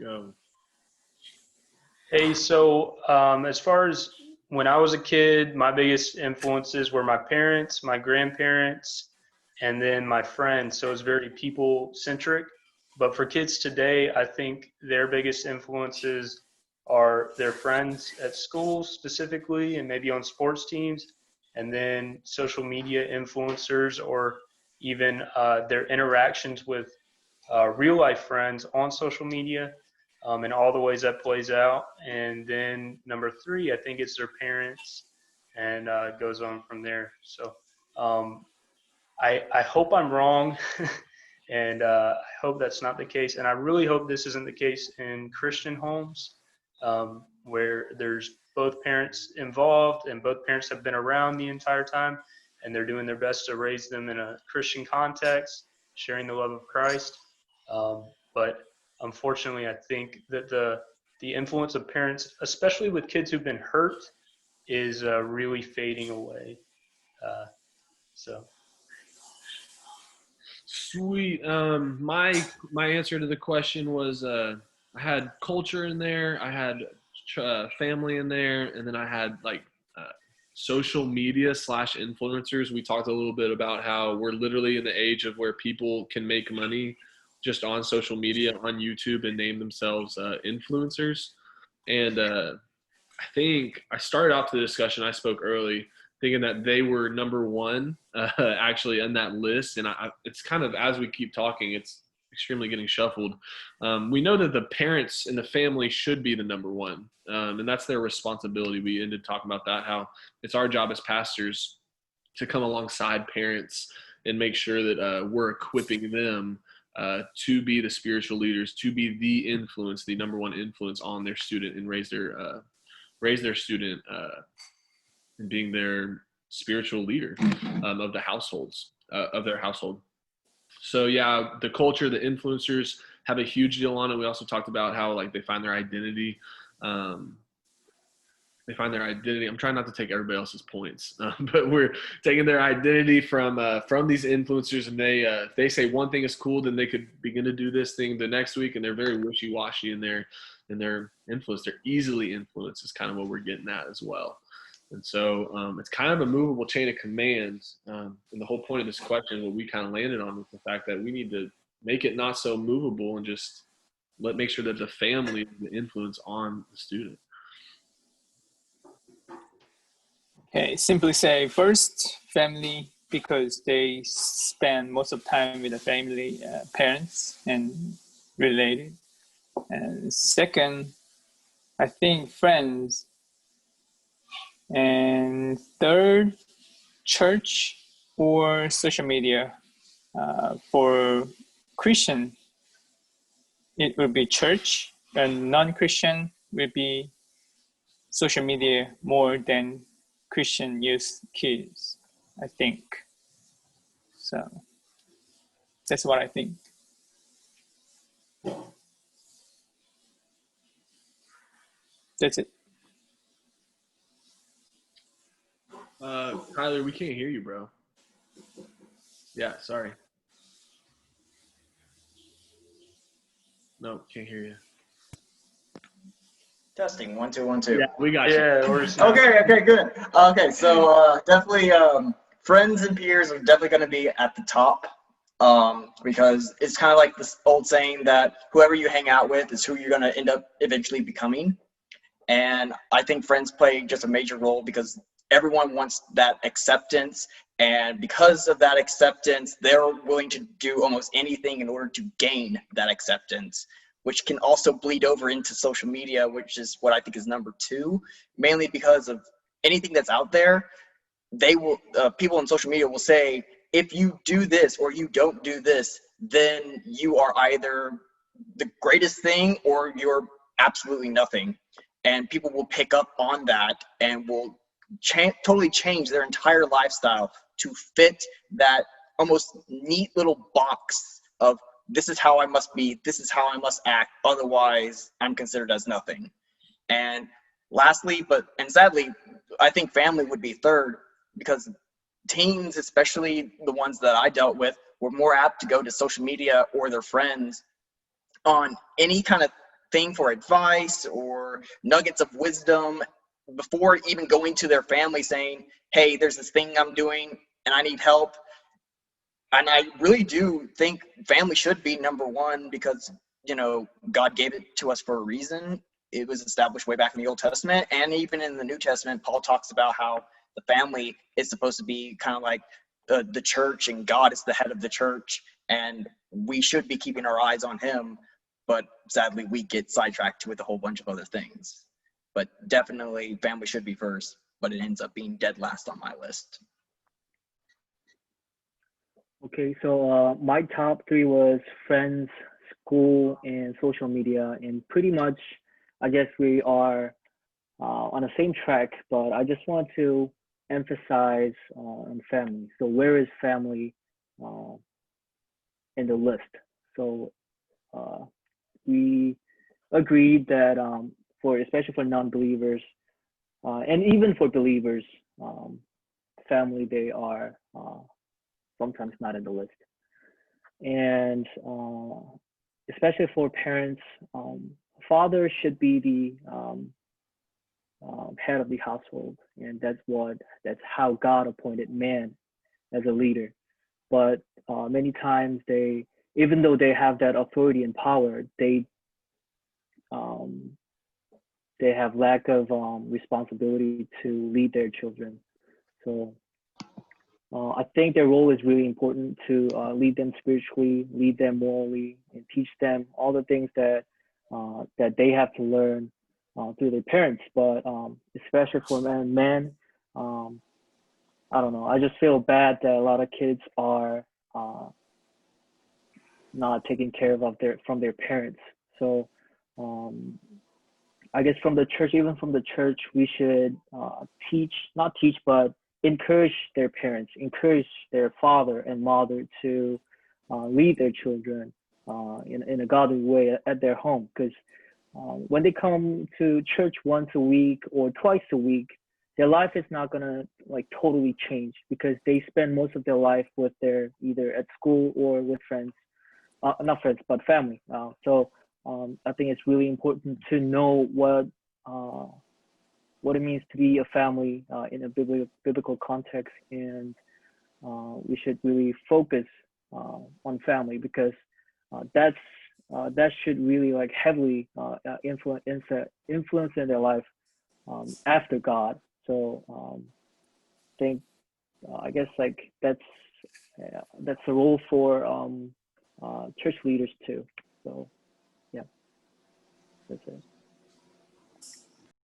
go. Hey, so as far as when I was a kid, my biggest influences were my parents, my grandparents, and then my friends. So it's very people centric. But for kids today, I think their biggest influences are their friends at school specifically, and maybe on sports teams, and then social media influencers, or even their interactions with real life friends on social media, and all the ways that plays out. And then number three, I think it's their parents, and it goes on from there. So um, I hope I'm wrong, and I hope that's not the case. And I really hope this isn't the case in Christian homes, where there's both parents involved and both parents have been around the entire time, and they're doing their best to raise them in a Christian context, sharing the love of Christ. But unfortunately, I think that the influence of parents, especially with kids who've been hurt, is really fading away. Uh, so Sweet. My answer to the question was I had culture in there, I had family in there, and then I had like social media slash influencers. We talked a little bit about how we're literally in the age of where people can make money just on social media, on YouTube, and name themselves influencers. And I think I started off the discussion. I spoke early, thinking that they were number one, actually in that list. And it's kind of, as we keep talking, it's extremely getting shuffled. We know that the parents and the family should be the number one, and that's their responsibility. We ended talking about that, how it's our job as pastors to come alongside parents and make sure that we're equipping them to be the spiritual leaders, to be the influence, the number one influence on their student, and raise their student and being their spiritual leader of the households of their household. So yeah, the culture, the influencers have a huge deal on it. We also talked about how like they find their identity. I'm trying not to take everybody else's points, but we're taking their identity from these influencers, and they say one thing is cool, then they could begin to do this thing the next week, and they're very wishy-washy in their influence. They're easily influenced is kind of what we're getting at as well. And so it's kind of a movable chain of commands. And the whole point of this question, what we kind of landed on, was the fact that we need to make it not so movable and just make sure that the family is the influence on the student. Okay, simply say first, family, because they spend most of the time with the family, parents and related. And second, I think friends. And third, church or social media. For Christian, it will be church, and non-Christian will be social media more than Christian youth kids, I think. So that's what I think. That's it. Tyler, we can't hear you, bro. Yeah, sorry. No, can't hear you. Testing 1 2 1 2. Yeah, we got you. yeah, Okay, good. Okay, so definitely friends and peers are definitely going to be at the top, because it's kind of like this old saying that whoever you hang out with is who you're going to end up eventually becoming. And I think friends play just a major role because everyone wants that acceptance. And because of that acceptance, they're willing to do almost anything in order to gain that acceptance, which can also bleed over into social media, which is what I think is number two, mainly because of anything that's out there. They will, people on social media will say, if you do this or you don't do this, then you are either the greatest thing or you're absolutely nothing. And people will pick up on that and will totally change their entire lifestyle to fit that almost neat little box of this is how I must be, this is how I must act, otherwise I'm considered as nothing. And lastly, and sadly, I think family would be third, because teens, especially the ones that I dealt with, were more apt to go to social media or their friends on any kind of thing for advice or nuggets of wisdom before even going to their family saying, hey, there's this thing I'm doing and I need help. And I really do think family should be number one because, you know, God gave it to us for a reason. It was established way back in the Old Testament. And even in the New Testament, Paul talks about how the family is supposed to be kind of like the church, and God is the head of the church. And we should be keeping our eyes on him. But sadly, we get sidetracked with a whole bunch of other things. But definitely family should be first, but it ends up being dead last on my list. Okay, so my top three was friends, school, and social media. And pretty much, I guess we are on the same track, but I just want to emphasize on family. So where is family in the list? So we agreed that especially for non-believers and even for believers, family, they are sometimes not in the list. And especially for parents, father should be the head of the household, and that's how God appointed man as a leader. But many times even though they have that authority and power, they have lack of responsibility to lead their children. So I think their role is really important to lead them spiritually, lead them morally, and teach them all the things that they have to learn through their parents. But especially for men, I don't know. I just feel bad that a lot of kids are not taken care of from their parents. So I guess even from the church, we should not teach, but encourage their parents, encourage their father and mother to lead their children in a godly way at their home. Because when they come to church once a week or twice a week, their life is not gonna like totally change because they spend most of their life with either at school or with friends, not friends, but family. So I think it's really important to know what it means to be a family in a biblical context, and we should really focus on family because that should really like heavily influence in their life after God. So I guess like that's a role for church leaders too. So yeah, that's it.